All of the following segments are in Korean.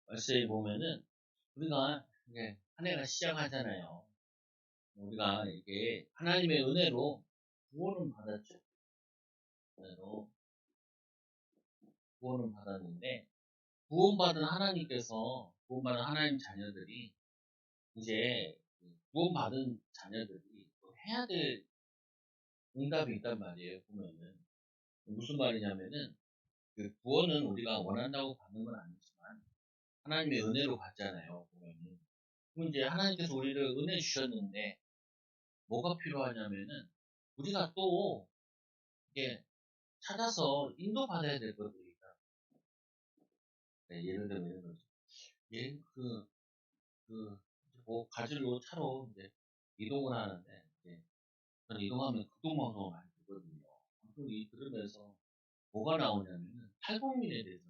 말씀에 보면은 우리가 이제 한 해가 시작하잖아요. 우리가 이게 하나님의 은혜로 구원은 받았죠. 은혜로 구원은 받았는데 구원받은 하나님 자녀들이 이제 구원받은 자녀들이 또 해야 될 응답이 있단 말이에요. 보면은 무슨 말이냐면은 그 구원은 우리가 원한다고 받는 건 아니지만 하나님의 은혜로 받잖아요. 보면은 그럼 이제 하나님께서 우리를 은혜 주셨는데 뭐가 필요하냐면은 우리가 또 이게 찾아서 인도받아야 될 것들이 있다. 네, 예를 들면 이런 거죠. 예, 뭐 가지고 차로 이제 이동을 하는데 이제 저는 이동하면 극동방송을 많이 듣거든요. 방송이 들으면서 뭐가 나오냐면은 탈북민에 대해서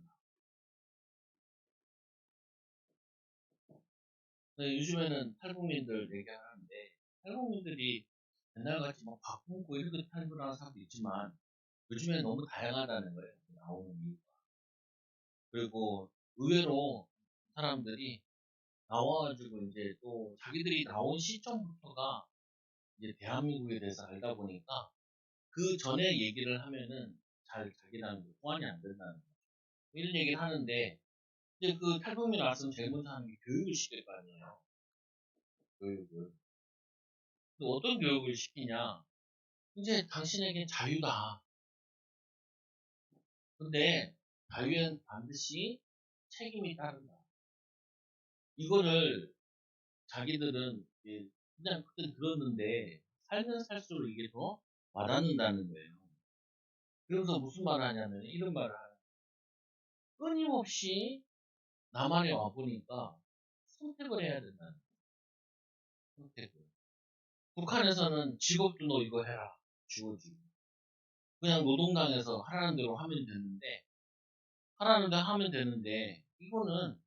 나와요. 요즘에는 탈북민들 얘기하는데 탈북민들이 옛날같이 막 바꾸고 이렇게 탈북하는 사람도 있지만 요즘에 너무 다양하다는 거예요. 나오는 이유가. 그리고 의외로 사람들이 나와가지고 이제 또 자기들이 나온 시점부터가 이제 대한민국에 대해서 알다 보니까 그 전에 얘기를 하면은 잘 자기랑 호환이 안 된다는 거죠. 이런 얘기를 하는데 이제 그 탈북민 왔으면 제일 먼저 하는 게 교육을 시킬 거 아니에요. 교육을. 근데 어떤 교육을 시키냐? 이제 당신에게 자유다. 근데 자유엔 반드시 책임이 따른다. 이거를 자기들은 그냥 그때 들었는데 살면 살수록 이게 더 와닿는다는 거예요. 그러면서 무슨 말을 하냐면 이런 말을 하는 거예요. 끊임없이 남한에 와보니까 선택을 해야 된다는 거예요. 선택을. 북한에서는 직업도 너 이거 해라. 주어지고. 그냥 노동당에서 하라는 대로 하면 되는데 이거는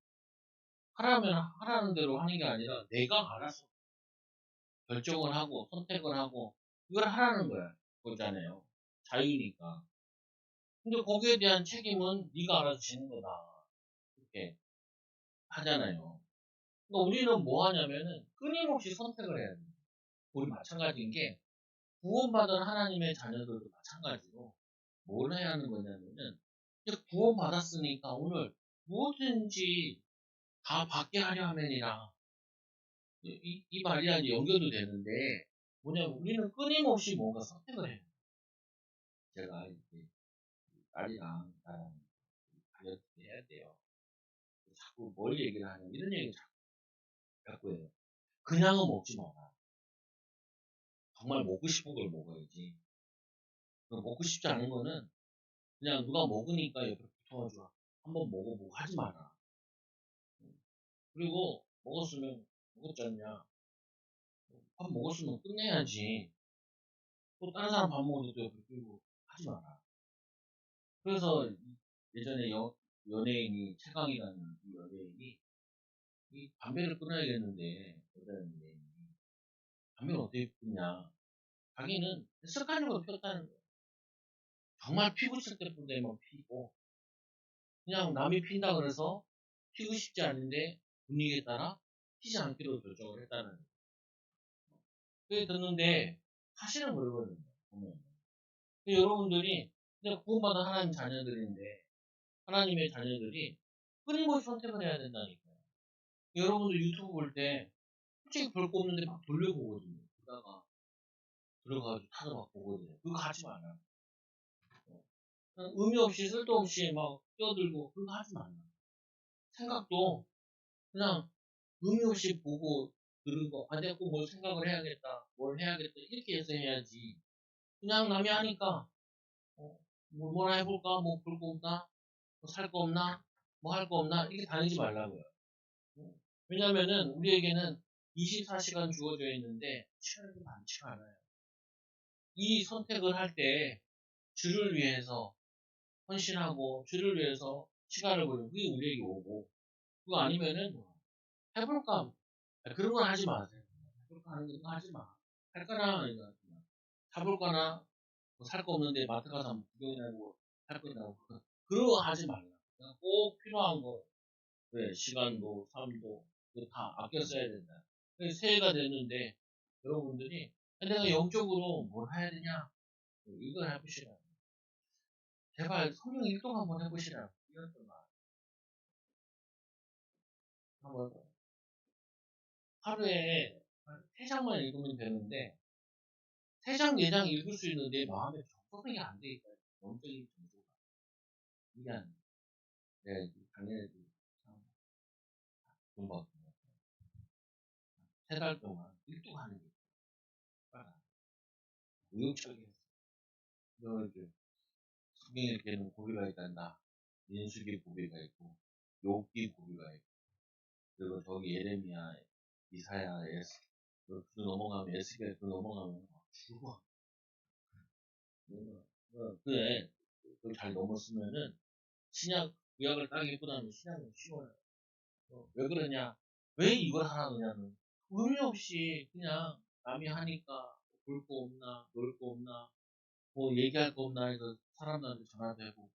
하라는 대로 하는 게 아니라 내가 알아서 결정을 하고 선택을 하고 이걸 하라는 거잖아요. 자유니까. 근데 거기에 대한 책임은 네가 알아서 지는 거다. 이렇게 하잖아요. 그러니까 우리는 뭐 하냐면은 끊임없이 선택을 해야 돼요. 우리 마찬가지인 게 구원받은 하나님의 자녀들도 마찬가지로 뭘 해야 하는 거냐면은 이제 구원받았으니까 오늘 무엇든지 다 받게 하려 하면이라 이 말이 아주 연결도 되는데 뭐냐면 우리는 끊임없이 뭔가 선택을 해요. 제가 이제 딸이랑 나랑 다이어트 해야 돼요. 자꾸 뭘 얘기를 하냐 이런 얘기를 자꾸 해요. 그냥은 먹지 마라. 정말 먹고 싶은 걸 먹어야지. 먹고 싶지 않은 거는 그냥 누가 먹으니까 옆에 붙어가지고 한번 먹어보고 하지 마라. 그리고 먹었지 않냐. 밥 먹었으면 끝내야지. 또 다른 사람 밥 먹어도 옆에 끌고 하지 마라. 그래서 예전에 연예인이 최강이라는 이 연예인이 이 담배를 끊어야겠는데 여자 연예인이 담배를 어떻게 끊냐. 자기는 습관적으로 피웠다는 거예요. 정말 피고 싶을 때만 피고 그냥 남이 핀다 그래서 피고 싶지 않은데 분위기에 따라 피지 않기로 결정을 했다는 거예요. 그게 듣는데 사실은 그러거든요. 보면. 여러분들이 그냥 구원받은 하나님 자녀들인데 하나님의 자녀들이 끊임없이 선택을 해야 된다니까요. 여러분들 유튜브 볼 때 솔직히 별 거 없는데 막 돌려보거든요. 그러다가 들어가가지고 찾아막 보거든요. 그거 하지 마라. 의미 없이 쓸데없이 막 뛰어들고 그거 하지 마라. 생각도 그냥 의미 없이 보고 들은 거, 아, 내가 꼭 뭘 생각을 해야겠다, 뭘 해야겠다, 이렇게 해서 해야지. 그냥 남이 하니까, 뭐나 해볼까, 뭐 볼 거 없나, 뭐 살 거 없나, 뭐 할 거 없나, 이렇게 다니지 말라고요. 왜냐면은 우리에게는 24시간 주어져 있는데 시간이 많지가 않아요. 이 선택을 할 때 주를 위해서 헌신하고 주를 위해서 시간을 보내고 그게 우리에게 오고 그거 아니면은 해볼까 그런 건 하지 마세요. 해볼까 하는 거 하지 마. 할까나 이거 사볼까나 뭐 살 거 없는데 마트 가서 한번 구경이나 하고 살 거냐고 그런 거 하지 말라. 그냥 꼭 필요한 거 그래, 시간도, 삶도, 이거 다 아껴 써야 된다. 그래서 새해가 됐는데, 여러분들이, 내가 영적으로 뭘 해야 되냐? 이걸 해보시라. 제발 성경 일독 한번 해보시라. 이런 말. 한번, 하루에 한 3장만 읽으면 되는데, 3장, 4장 읽을 수 있는데, 마음에 적응이 안 돼 있다. 영적인 정도가. 이게 안 돼. 내가 작년에도 참, 공부하고, 3달 동안 일독하는 게 있다. 의욕적이었어. 이렇게 성경에게는 고비가 있단다. 민수기 고비가 있고, 욥기 고비가 있고, 그리고 저기 예레미야, 이사야, 그 넘어가면 에스겔 그 넘어가면 죽어. 그래, 그걸 잘 넘었으면은 신약 구약을 따기보다는 신약은 쉬워요. 왜 그러냐? 왜 이걸 하라느냐는 의미 없이 그냥 남이 하니까 볼 거 없나, 놀 거 없나, 뭐 얘기할 거 없나 해서 사람들한테 전화도 해보고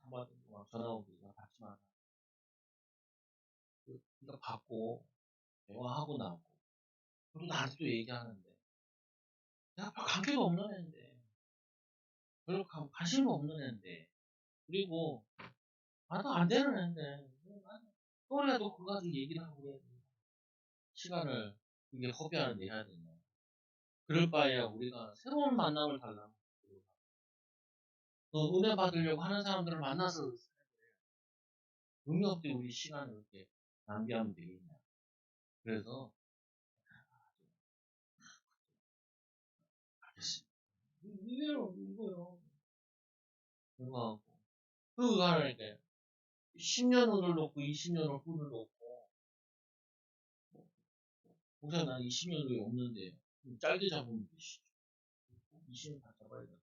한마디 막 전화 오기가 받지 마라. 그러니까 받고 대화하고 나고 그리고 나한테 또 얘기하는데 내가 별 관계도 없는 애인데 별로 관심도 없는 애인데 그리고 나도 안 되는 애인데 또래도 그거 가지고 얘기를 하고 그래 시간을 이게 허비하는데 해야 되냐 그럴 바에야 우리가 새로운 만남을 달라고 은혜 받으려고 하는 사람들을 만나서 의미 없게 우리 시간을 이렇게 낭비하면 되겠냐 그래서 알겠습니다 이거요 그거 그거 하니까 10년 후를 놓고 20년 후를 놓고 목사 난 20년 후에 없는데 짧게 잡으면 되시죠 20년 다 잡아야 돼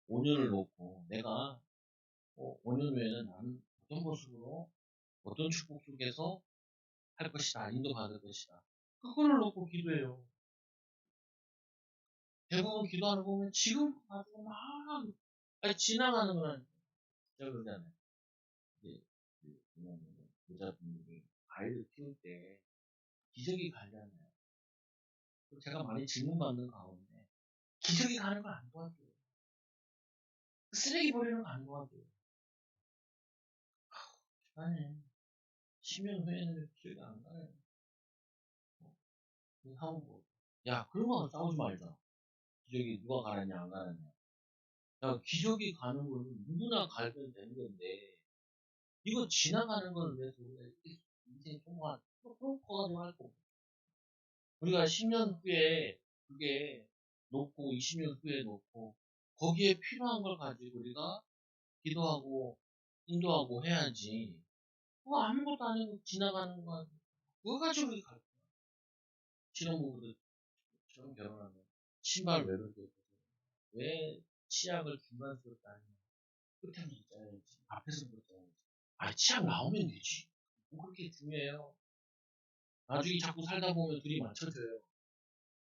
5년을 놓고 내가 5년 후에는 나는 어떤 모습으로 어떤 축복 속에서 할 것이다 인도받을 것이다 그거를 놓고 기도해요 대부분 기도하는 거 보면 지금 가지고 막 아니 지나가는 거는 진짜 그러잖아요 이제 여자분들이 아이를 키울 때 기저귀 관리하나요? 제가 많이 질문받는 가운데 기저귀 가는 걸 안 도와줘요. 쓰레기 버리는 거 안 도와줘요. 아니 10년 후에는 기억이 안 나요. 하고 야 그런 거 싸우지 말자. 기저귀 누가 갈았냐 안 갈았냐. 야 기저귀 가는 거는 누구나 갈면 되는 건데 이거 지나가는 걸 위해서 우리가 인생 동안 또 커가지고 할 거. 우리가 10년 후에 그게 놓고 20년 후에 놓고 거기에 필요한 걸 가지고 우리가 기도하고 인도하고 해야지. 그거 아무것도 아니고 지나가는 거 그거 가지고 우리 갈 거야. 신혼부부들처럼 결혼하면 신발 왜 그렇게 왜 치약을 중간에서 따냐 끝에서 짜야지 앞에서 짜야지 아니 치약 나오면 되지 뭐 그렇게 중요해요 나중에 자꾸 살다 보면 둘이 맞춰져요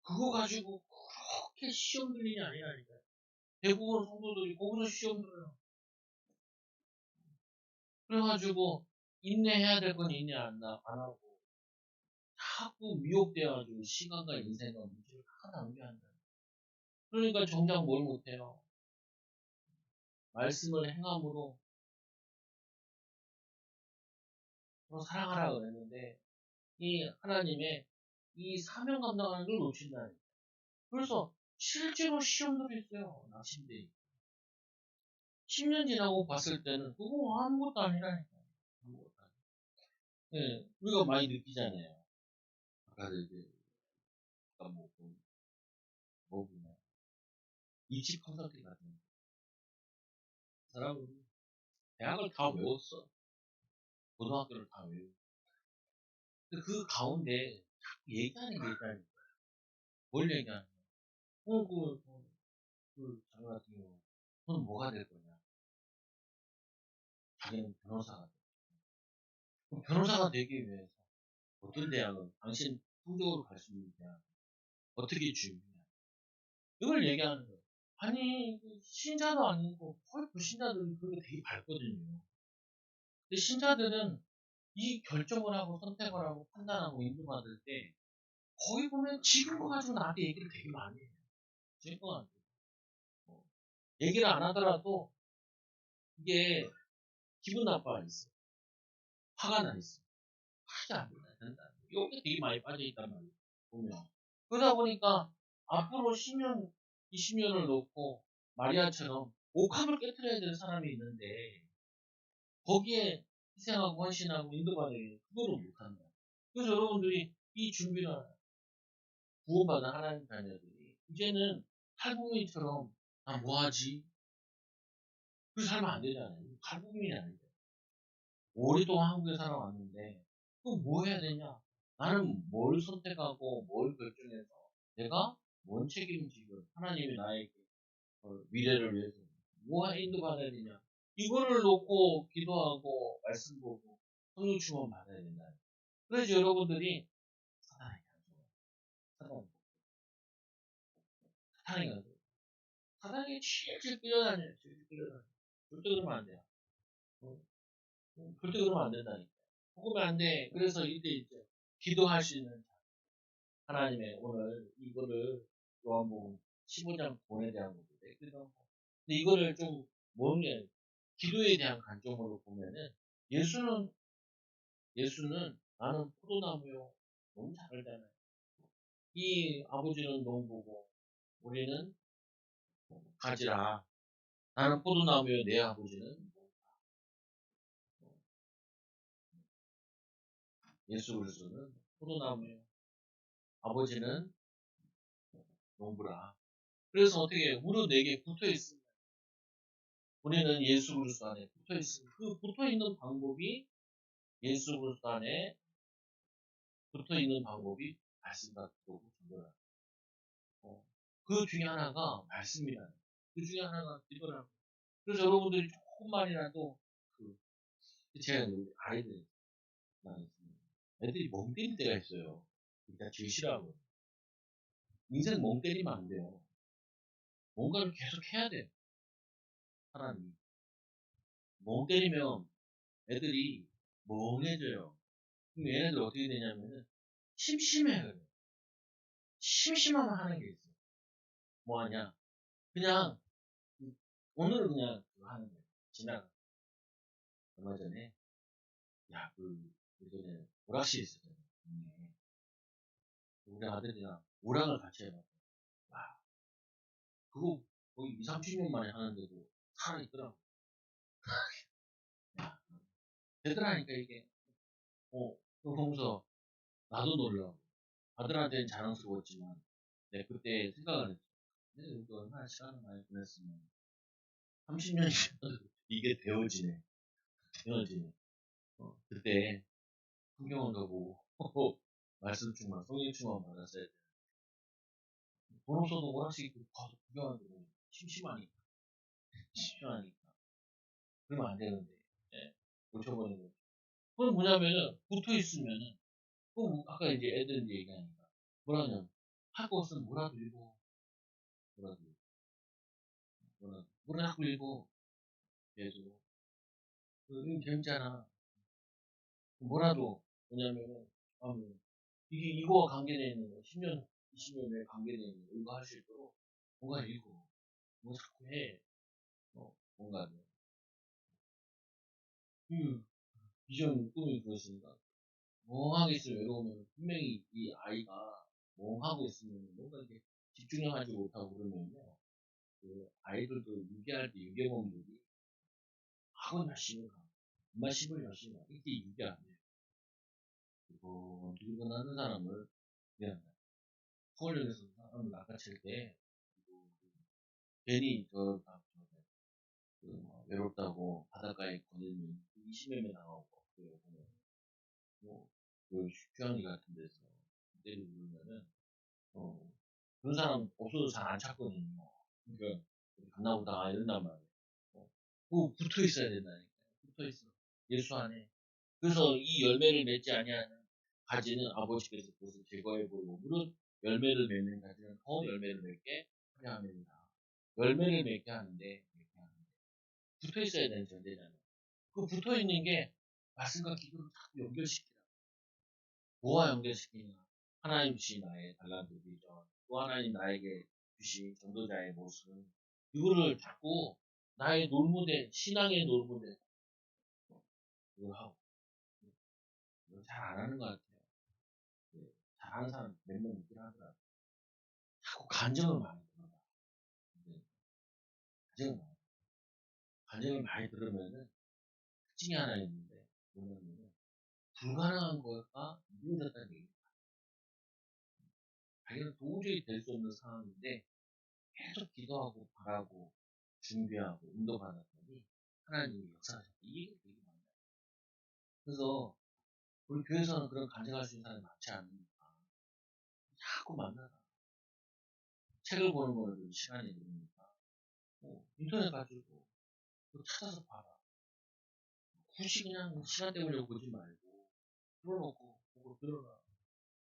그거 가지고 그렇게 시험 들리이 아니라니까요 대부분 성도들이 거기서 시험 들어요 그래가지고 인내해야 될 건 인내 안 하고 자꾸 미혹돼가지고 시간과 인생과 물질을 다 낭비한다. 그러니까 정작 뭘 못해요. 말씀을 행함으로 서로 사랑하라 그랬는데 이 하나님의 이 사명 감당하는 걸 놓친다니까. 그래서 실제로 시험들이 있어요. 낚시인데 10년 지나고 봤을 때는 그거 아무것도 아니라니까. 아무것도 아니. 예, 우리가 많이 느끼잖아요. 아까 이제 아까 뭐 보냐 이치 컨설팅 같은 거. 사람은 대학을 다 외웠어. 고등학교를 다 외우고. 근데 그 가운데 자꾸 얘기하는 게 있다는 거야. 뭘 얘기하는 거야? 장관 같은 경우, 너는 뭐가 될 거냐? 자기는 변호사가 돼. 그럼 변호사가 되기 위해서 어떤 대학을, 당신 성적으로 갈 수 있는 대학, 어떻게 준비냐? 이걸 얘기하는 거야. 아니, 신자도 아니고, 거의 불신자들이 그게 되게 밝거든요. 근데 신자들은 이 결정을 하고 선택을 하고 판단하고 인도받을 때 거기 보면 지금 거 가지고 나한테 얘기를 되게 많이 해요. 지금 거 가지고. 뭐, 얘기를 안 하더라도 이게 기분 나빠 있어. 화가 나 있어. 하지 안 된다, 된다. 여기 되게 많이 빠져있단 말이야. 보면. 그러다 보니까 앞으로 10년, 20년을 놓고 마리아처럼 옥합을 깨뜨려야 되는 사람이 있는데 거기에 희생하고 헌신하고 인도받아야 그거를 못한다. 그래서 여러분들이 이 준비를 구원받은 하나님 자녀들이 이제는 탈북민처럼 아 뭐하지? 그 살면 안 되잖아요. 탈북민이 아니죠. 오랫동안 한국에 살아왔는데 그럼 뭐 해야 되냐? 나는 뭘 선택하고 뭘 결정해서 내가 뭔 책임지고 하나님이 나에게 미래를 위해서 뭐 인도받아야 되냐? 이거를 놓고 기도하고 말씀 보고 성령 충만 받아야 된다. 그래서 여러분들이 사랑이 가죠. 사랑, 사랑이 가죠. 사랑에 질질 끌려다녀요. 질질 끌려다녀요. 절대 그러면 안 돼요. 어, 절대 그러면 안 된다니까. 그러면 안 돼. 그래서 이때 이제 기도할 수 있는 하나님의 오늘 이거를 요한복음 15장 본에 대한 거거든요. 근데 이거를 좀 뭔가 기도에 대한 관점으로 보면은 예수는 나는 포도나무요. 너무 잘 알잖아요. 이 아버지는 농부고 우리는 가지라. 나는 포도나무요. 내 아버지는 예수 그리스도는 포도나무요. 아버지는 농부라. 그래서 어떻게 해요? 우리 내게 붙어 있습니다. 우리는 예수 그리스도 안에 붙어 있습니다. 그 붙어 있는 방법이 예수 그리스도 안에 붙어 있는 방법이 말씀과 기도고 기도라. 그 중에 하나가 말씀이라. 그 중에 하나가 기도라. 그래서 여러분들이 조금만이라도 제가 아이들 애들이 멍 때릴 때가 있어요. 그러니까 제일 싫어하고 인생 멍 때리면 안 돼요. 뭔가를 계속 해야 돼요. 사람이 멍 때리면 애들이 멍해져요. 그럼 얘네들 어떻게 되냐면은 심심해요. 심심하면 하는 게 있어. 뭐 하냐? 그냥 오늘은 그냥 그거 하는 거예요. 지나가. 얼마 전에 예전에 오락실 있었잖아요. 우리 아들이랑 오락을 같이 해봤어. 와, 그거 거의 2, 30년 만에 하는데도 살아있더라고. 야, 되더라니까 이게. 그거 보면서 나도 놀라고. 아들한테는 자랑스러웠지만, 내 그때 생각을 했죠. 내가 여기 얼마나 시간을 많이 보냈으면, 30년이 이게 되어지네. 되어지네. 그때 풍경을 가보고, 말씀 충만, 성령 충만 받았어야 돼. 돈 없어도 오락실 가서 구경하고, 심심하니까. 심심하니까. 그러면 안 되는데, 예, 고쳐버리는 거죠. 그건 뭐냐면은, 붙어 있으면은, 아까 이제 애들 얘기하니까, 뭐라냐면, 할 거 없으면 뭐라도 읽어. 뭐라도, 뭐라도 읽어. 계속. 재밌잖아. 뭐라도, 뭐냐면은, 이거와 관계되어 있는 거, 10년, 20년 내에 관계되어 있는 거, 이거 할 수 있도록, 뭔가 읽어. 뭐 자꾸 해. 뭔가, 비전, 꿈이 그것입니다. 멍하게 있으면 외로우면 분명히 이 아이가 멍하고 있으면 뭔가 이렇게 집중하지 못하고 그러면요. 그 아이들도 유기할 때 유괴범들이 학원 열심히 가. 엄마 집을 열심히 가. 이게 유기 안 돼요. 그리고 누구나 하는 사람을 그냥 서울역에서 사람을 낚아챌 때 괜히 외롭다고 바닷가에 거닐면 20명이 나오고 그래요. 뭐, 휴양지 같은 데서 때리고 그러면은 어, 그런 사람 없어도 잘 안 찾거든요. 그러니까 갔나 보다 이런단 말이에요. 그 붙어 있어야 된다니까요. 붙어 있어. 예수 안에. 그래서 이 열매를 맺지 아니하는 가지는 아버지께서 그것을 제거해 버리고 물론 열매를 맺는 가지는 더 열매를 맺게 하려 합니다. 열매를 맺게 하는데 붙어 있어야 되는 존재잖아요. 그 붙어 있는 게 말씀과 기도를 자꾸 연결시키라. 뭐와 연결시키냐? 하나님 주신 나의 달란트 비전, 또 하나님 나에게 주신 전도자의 모습, 이거를 자꾸 나의 놀무대, 신앙의 놀무대, 이걸 하고, 이거 잘 안 하는 것 같아요. 네, 잘하는 사람 몇 명 있긴 하더라고요. 자꾸 간증을 많이 들어요. 네, 간증을 많이 들으면은 특징이 하나 있는데, 뭐냐면은, 불가능한 거가 이루어졌다는 얘기예요. 자기는 도저히 될 수 없는 상황인데, 계속 기도하고 바라고 준비하고 인도받았더니 하나님이 역사하셨다. 이게 되게 많아요. 그래서 우리 교회에서는 그런 간증할 수 있는 사람이 많지 않으니까 자꾸 만나라. 책을 보는 거는 시간이 걸리니까 인터넷 가지고 그거 찾아서 봐라. 굳이 그냥 시간 때문에 보지 말고 틀어놓고 보고 들어라.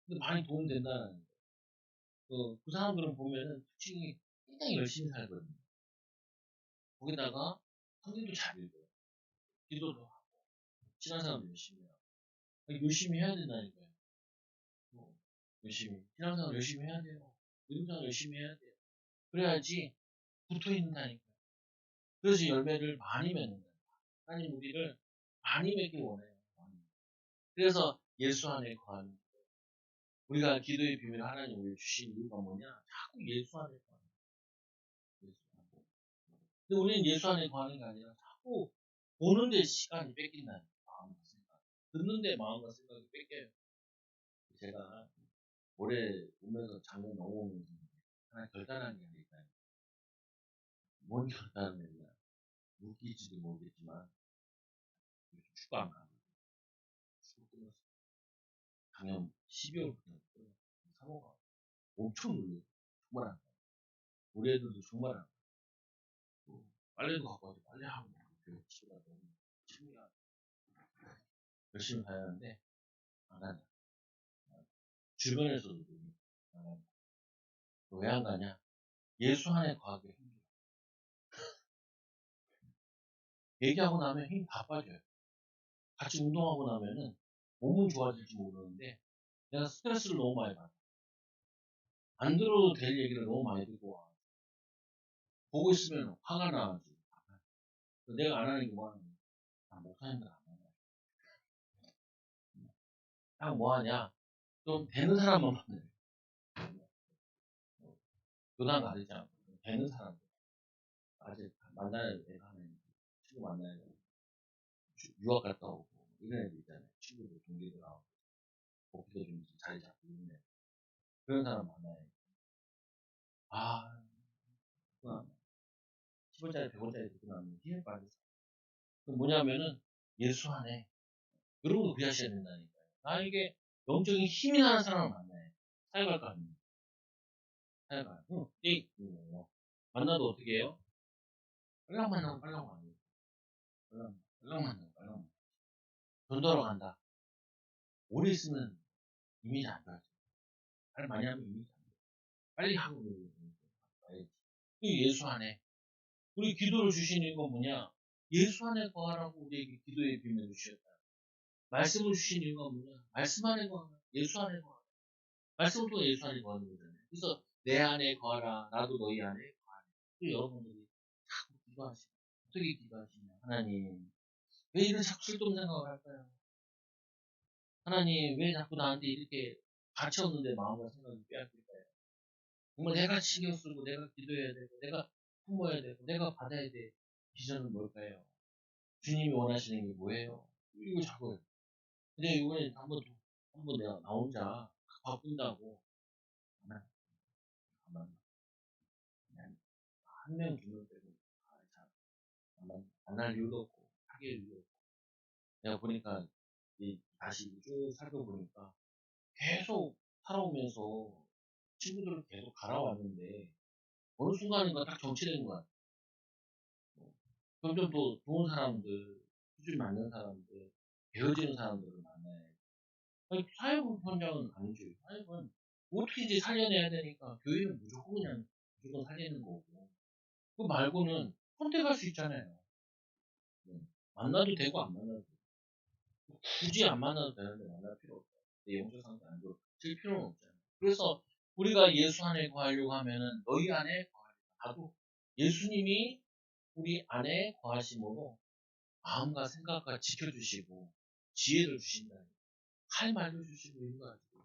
근데 많이 도움된다는 거. 그 사람들은 보면은 특징이 굉장히 열심히 살거든요. 거기다가 성경도 잘 읽어요. 기도도 하고 신앙생활도 열심히 해요. 열심히 해야 된다니까요. 열심히. 신앙생활 열심히 해야 돼요. 믿음생활 열심히 해야 돼요. 그래야지 붙어 있는다니까요. 그래서 열매를 많이 맺는 거예요. 하나님 우리를 많이 맺기 원해요. 그래서 예수 안에 거하는 거예요. 우리가 기도의 비밀 하나님 우리 주신 이유가 뭐냐? 자꾸 예수 안에 거하는 거예요. 예수 안에. 근데 우리는 예수 안에 거하는 게 아니라 자꾸 보는데 시간이 뺏긴다는 마음과 생각. 듣는데 마음과 생각이 뺏겨요. 제가 올해 오면서 작년 넘어오면서 하나 결단한 게 하나 있다. 뭔 결단을 웃기지도 모르겠지만 축구 안 가고 축구 끊었어. 작년 12월부터 끊었어. 사모가 엄청 놀려. 정말 안 가. 우리 애들도 정말 안 가. 빨래도 갖고 와서 빨래하고 집에 가서 친구야 열심히 가야 하는데 안 가냐. 주변에서도 안 가냐. 왜 안 가냐? 예수 안에 거하기 힘들어. 얘기하고 나면 힘 다 빠져요. 같이 운동하고 나면은 몸은 좋아질지 모르는데 내가 스트레스를 너무 많이 받아. 안 들어도 될 얘기를 너무 많이 듣고 와. 보고 있으면 화가 나지. 내가 안 하는 게 뭐 하는 거야? 목사님들 안 하는 거야. 딱 뭐 하냐? 좀 되는 사람만 만나요. 교단 가리지 않고 되는 사람들. 아직 만나야 내가 하는 친구 만나야 돼. 유학 갔다 오고 이런 애들 있잖아요. 친구들 동기들 나오고 목표도 좀 자리 잡고 있는 애. 그런 사람 만나야 돼. 아, 그건 10원짜리 100원짜리 듣고 나면 힘을 빠졌어. 그 뭐냐면은 예수 안에 여러분도 그리하셔야 된다니까요. 나에게 영적인 힘이 나는 사람을 만나요. 사역할 거 아닙니까? 사역할. 만나도 어떻게 해요? 빨랑 만나고 빨랑 만나고 빨랑 만나고 빨랑 만나고 전도하러 간다. 오래 있으면 이미지 안 좋아져. 말 많이 하면 이미지 안 좋아. 빨리 하고 가야지. 이 예수 안에 우리 기도를 주시는 건 뭐냐? 예수 안에 거하라고 우리에게 기도의 비밀을 주셨다. 말씀을 주신 이유가 뭐냐? 말씀 안에 거하라. 예수 안에 거하라. 말씀을 통해 예수 안에 거하는 거잖아요. 그래서 내 안에 거하라. 나도 너희 안에 거하라. 또 여러분들이 자꾸 기도하시고 어떻게 기도하시냐? 하나님 왜 이런 자꾸 쓸데없는 생각을 할까요? 하나님 왜 자꾸 나한테 이렇게 가치 없는데 마음과 생각이 빼앗길까요? 정말 내가 신경 쓰고 내가 기도해야 되고 내가 품어야 되고 내가 받아야 될 비전은 뭘까요? 주님이 원하시는 게 뭐예요? 이거 자꾸 근데 이번에 한번 내가 나 혼자 바쁜다고 가만 가만 그냥 한 명 두 명 빼고 안할 이유도 없고 하기 이유도 없고 내가 보니까 다시 쭉 살펴보니까 계속 살아오면서 친구들을 계속 갈아왔는데 어느 순간인가 딱 정치된 거야. 점점 더 좋은 사람들, 수준 맞는 사람들, 배워지는 사람들을 만나야 돼. 아니, 사회부 현장은 아니죠. 사회부는 어떻게든지 살려내야 되니까 교회는 무조건 그냥 무조건 살리는 거고. 그 말고는 선택할 수 있잖아요. 네. 만나도 되고 안 만나도 되고. 굳이 안 만나도 되는데 만날 필요 없다. 내 영적 상태 안 좋을 필요는 없잖아. 그래서 우리가 예수 안에 거하려고 하면은 너희 안에 거하리라. 나도 예수님이 우리 안에 거하심으로 마음과 생각과 지켜주시고 지혜를 주신다. 할 말도 주시고 인도하시고.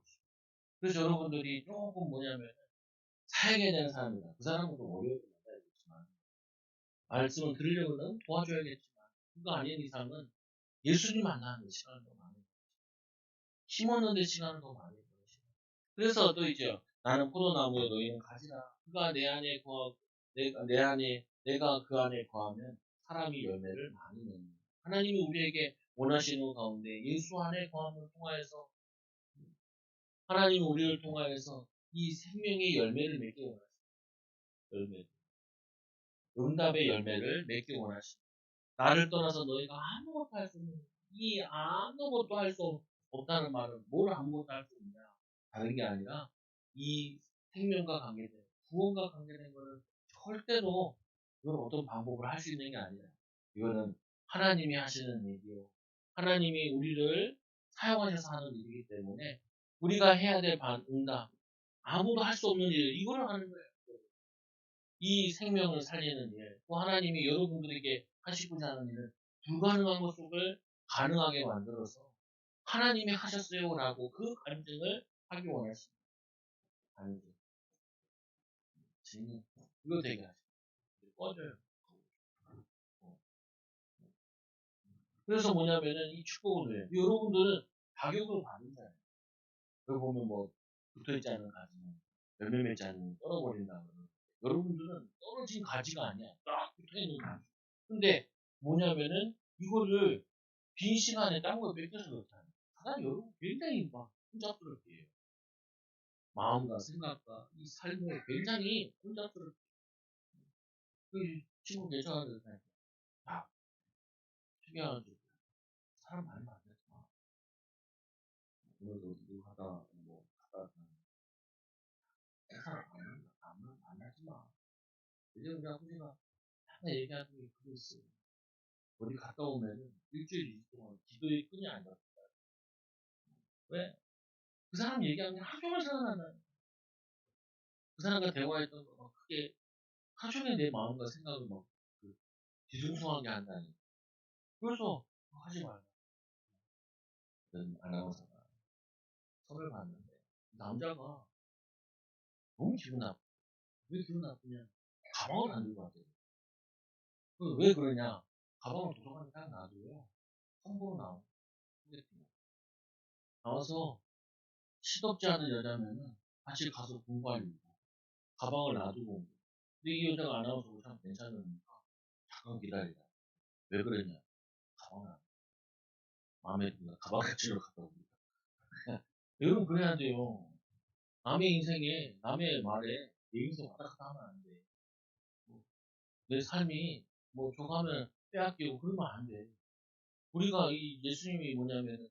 그래서 여러분들이 조금 뭐냐면 사역에 대한 사람이다. 그 사람은 좀 어려움을 만나야겠지만 말씀을 들으려고 너무 도와줘야겠지만 그거 아닌 이상은 예수님 만나는 시간을 더 많이 힘 얻는 데 시간을 더 많이 보내시고 그래서 또 이제 나는 포도나무에 너희는 가지라 그가 내 안에 거하고 내 안에 내가 그 안에 거하면 사람이 열매를 많이 맺는 하나님이 우리에게 원하시는 가운데 예수 안에 거함을 통하여서 하나님이 우리를 통하여서 이 생명의 열매를 맺기 원하십니다. 열매. 응답의 열매를 맺기 원하십니다. 나를 떠나서 너희가 아무것도 할 수 없는 이 아무것도 할 수 없다는 말은 뭘 아무것도 할 수 없냐 다른 게 아니라 이 생명과 관계된 구원과 관계된 거는 절대로 이건 어떤 방법을 할 수 있는 게 아니라 이거는 하나님이 하시는 일이요 하나님이 우리를 사용하셔서 하는 일이기 때문에 우리가 해야 될 응답 아무도 할 수 없는 일 이거를 하는 거예요. 이 생명을 살리는 일, 또 하나님이 여러분들에게 하시고자 하는 일을 불가능한 것을 가능하게 만들어서 하나님이 하셨어요라고 그 간증을 하기 원하십니다. 간증. 증인. 이거 되게 하십니다. 꺼져요. 그래서 뭐냐면은 이 축복을 해요. 여러분들은 가격으로 받은 자예요. 여기 보면 뭐 붙어있지 않은 가지는 열매 맺지 않으면 떨어버린다 그러면 여러분들은 떨어진 가지가 아니야. 딱 붙어있는 가지. 근데 뭐냐면은 이거를 빈 시간에 딴 걸 뺏겨서 그렇잖아요. 사람이 여러분 굉장히 막 혼잡스럽게 해요. 마음과 생각과 이 삶을 굉장히 혼잡스럽게 그 친구 계셔가지고 야, 특이하지 사람 많이 만나지 마. 오늘도 누구 하다 뭐 하다 사람 만나지 마. 이제 우리 아버지가 맨날 얘기하는 게 그거 있어요. 어디 갔다 오면은 일주일, 이주 동안 기도의 끈이 안 잡혀. 왜? 그 사람 얘기하는 게 하루 종일 생각난다. 그 사람과 대화했던 거 막 크게 하루 종일 내 마음과 생각을 막 그, 뒤숭숭하게 한다니. 그래서 하지 말라. 아나운서가 섭외를 받는데 남자가 너무 기분 나빠. 왜 기분 나쁘냐? 가방을 안 들고 왔대요. 왜 그러냐? 가방을 도서관에 딱 놔두고요. 선보로 나오고 소개팅 나와서 시덥지 않은 여자면은 같이 가서 공부하려고 가방을 놔두고 온 거예요. 근데 이 여자가 아나운서고 참 괜찮으니까 잠깐 기다리라. 왜 그러냐? 가방을 안 마음에 든다. 가방 가지러 갔다 옵니다. 여러분 그래야 돼요. 남의 인생에 남의 말에 내 인생 왔다 갔다 하면 안 돼. 내 삶이 뭐 저거 하면 빼앗기고 그러면 안 돼. 우리가 이 예수님이 뭐냐면은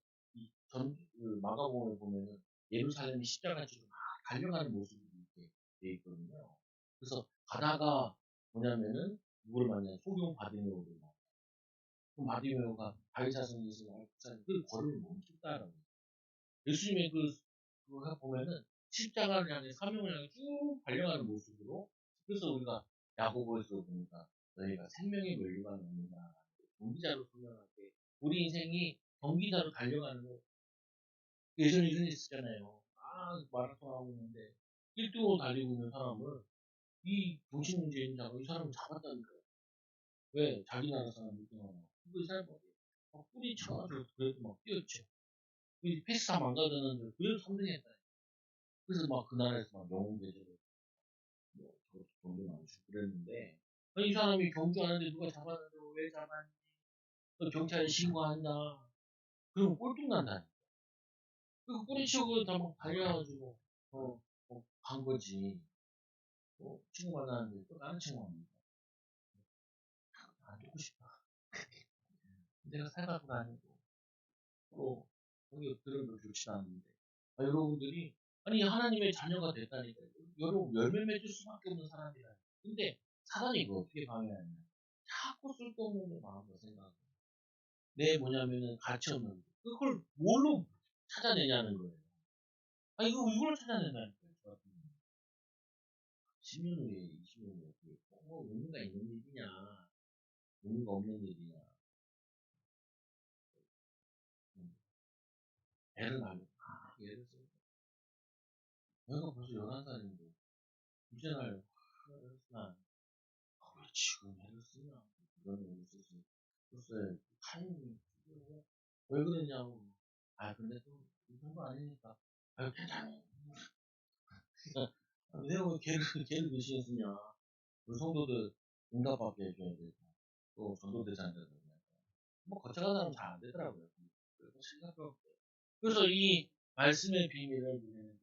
그 마가복음에 보면은 예루살렘이 십자가 지고 막 달려가는 모습이 이렇게 돼 있거든요. 그래서 가다가 뭐냐면은 누구를 만나냐 소경 바디메오를 만나. 그럼 바디메오가 다윗자손 예수를 알고 그 걸음을 멈췄다라고. 예수님의 그거 보면은 십자가를 향해 사명을 향해 쭉 달려가는 모습으로 그래서 우리가 야고보에서 보니까 너희가 생명의 멸류관 없느냐 경기자로 설명할 때 우리 인생이 경기자로 달려가는 거 예전에 이런 일 있었잖아요. 마라톤 하고 있는데 1등으로 달리고 있는 사람을 이 정신문제인자가 이 사람을 잡았다니까요. 왜? 자기 나라 사람 1등하고 그 사람이 막 뿌리 쳐가지고 그래도 막 뛰었죠. 이 패스 다 망가졌는데 그래도 3등 했다. 그래서 막 그 나라에서 막 영웅 대접을 뭐 돈도 많이 주고 그랬는데 이 사람이 경주하는데 누가 잡았는데 왜 잡았니? 또 경찰에 신고한다. 그러면 꼴통 난다. 그 뿌리치고 다 막 달려가지고 간 거지. 친구 만나는데 또 다른 친구 만나니까 안 듣고 싶다. 내가 살갖고 다니고 또 거기 들은 거 좋지 않은데 여러분들이 아니 하나님의 자녀가 됐다니까 여러분 열매 맺을 수밖에 없는 사람이라. 근데 사단이 이거 어떻게 방해하냐? 자꾸 쓸데없는 거 마음으로 생각하고 내 뭐냐면은 가치 없는 거. 그걸 뭘로 찾아내냐는 거예요. 아니, 이걸로 찾아낸다니까요. 저 같은 경우는. 10년 후에, 20년 후에, 그게 뭐 의미가 있는 일이냐, 의미가 없는 일이냐. 애를 낳으면, 예를 들어, 내가 벌써 11살인데, 이제 날, 나, 왜 지금 애를 쓰냐. 이런 애를 쓰지. 글쎄, 타이밍이, 왜 그러냐고. 근데 또, 그런 거 아니니까. 괜찮아. 내가 왜 걔를 대신했으냐. 우리 성도들 응답받게 해줘야 되고, 또 전도대장들. 뭐, 거창한 사람 잘 안 되더라고요. 그래서 생각해볼게요. 그래서 이 말씀의 비밀을 우리는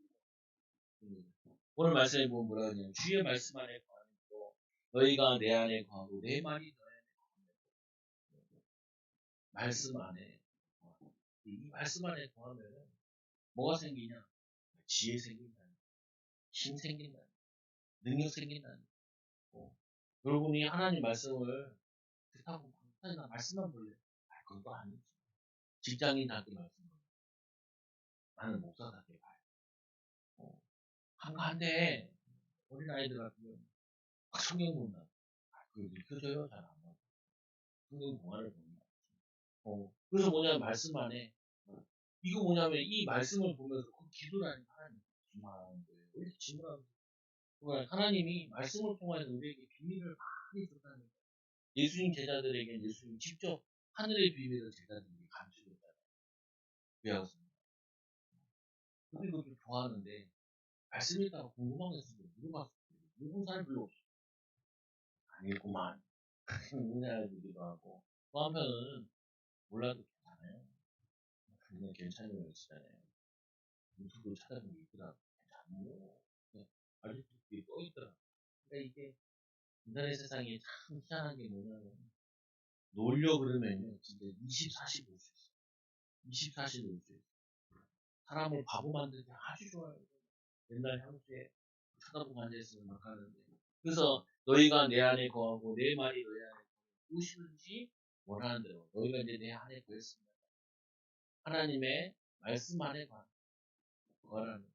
오늘 말씀에 보면 뭐라 하냐면 주의 말씀 안에 거하고 너희가 내 안에 거하고 내 말이 너희 안에 거하고 말씀 안에 거하고 이 말씀 안에 거하면 뭐가 생기냐? 지혜 생긴다, 힘 생긴다, 능력 생긴다. 여러분이 하나님 말씀을 듣다고 나 말씀만 볼래? 그것도 아니지. 직장인한테 말씀 볼래? 나는 목사답게 봐요. 한가한데 어린아이들 같은 경우는 성경 본다. 그 읽혀져요? 잘 안 나와. 성경 동화를 본다. 그래서 뭐냐면 말씀 안에 이거 뭐냐면 이 말씀을 보면서 그 기도라는 하나님 기도하는 거예요. 왜 이렇게 질문하는 거예요? 하나님이 말씀을 통해서 우리에게 비밀을 많이 줬다는 거예요. 예수님 제자들에게 예수님 직접 하늘의 비밀을 제자들에게 감추셨잖아요. 배웠습니다. 근데 그것도 좋아하는데 말씀 있다고 궁금한 게 있어서 물어봤을 때 물어본 사람이 별로 없어. 아니구만. 문제기도 하고 또 한편은 몰라도 괜찮아요. 그냥 괜찮은 거 있잖아요. 유튜브 찾아보면 있더라고. 괜찮고 아직도 그게 떠있더라고. 그러니까 이게 인터넷 세상에 참 희한한 게 뭐냐면 놀려 그러면요 진짜 24시 볼 수 있어. 24시 볼 수 있어. 사람을 바보 만들기 아주 좋아요. 옛날 향수에 쳐다보고 앉아있으면 막 하는데 그래서 너희가 내 안에 거하고 내 말이 너희 안에 거하고 무엇이든지 원하는 대로 너희가 이제 내 안에 거했습니다. 하나님의 말씀 안에 거하라는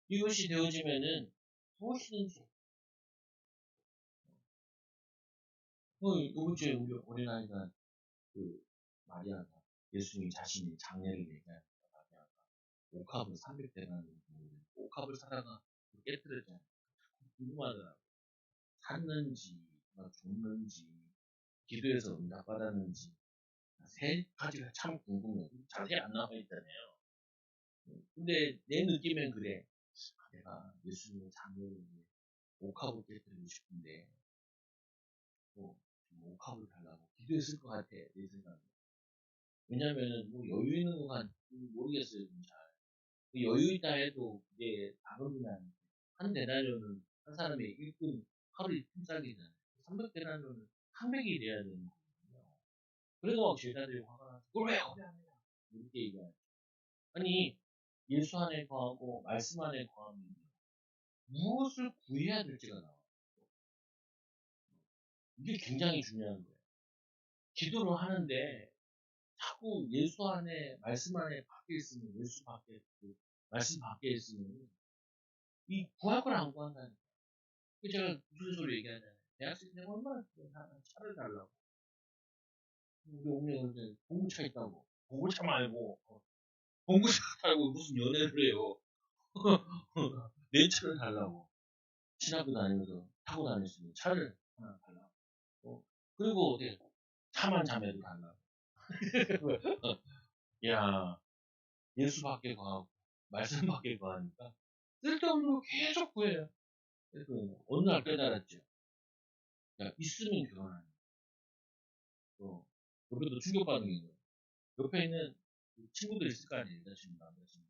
이것이 되어지면은 무엇이든지 이번 주에 우리 어린아이가 그 마리아가 예수님 자신이 장례를 얘기하니까 마리아가 옥합을 300대나 옥합을 사다가 깨뜨렸잖아요. 궁금하더라고. 샀는지 죽는지 기도해서 응답받았는지 세 가지가 참 궁금해요. 자세히 안 나와 있잖아요. 근데 내 느낌엔 그래. 내가 예수님의 장례를 위해 옥합을 깨뜨리고 싶은데 옥합을 달라고 기도했을 것 같아 내 생각에. 왜냐면은 뭐 여유 있는 것 같 모르겠어요 좀 잘. 여유 있다 해도 그게 다금이나 한 대나리온은 한 사람의 일꾼 하루 품삯이잖아요. 300대나리온은 300이 돼야 되는 거거든요. 그래도 막 제자들이 화가 나서 그걸 왜 거래하느냐 이렇게 얘기하죠. 아니 예수 안에 거하고 말씀 안에 거하면 무엇을 구해야 될지가 나와요. 이게 굉장히 중요한 거예요. 기도를 하는데 자꾸 예수 안에 말씀 안에 밖에 있으면 예수 밖에 말씀 밖에 있으면 이 구할 걸 안 구한다니까. 제가 무슨 소리 얘기하잖아요. 대학생 때 얼마나 차를 달라고. 우리 오면 이제 봉구차 있다고. 봉구차 말고 봉구차 타고 무슨 연애를 해요. 내 차를 달라고. 친학교 다니면서 타고 다녔으면 차를 하나 달라고. 그리고 어디 차만 자매도 달라고. 야 예수 밖에 가고 말씀 밖에 가니까 쓸데없는 거 계속 구해요. 그래서 어느 날 깨달았죠. 야 있으면 결혼하는 거. 옆에도 충격받는 거예요. 옆에 있는 친구들 있을 거 아니에요. 여자친구, 남자친구.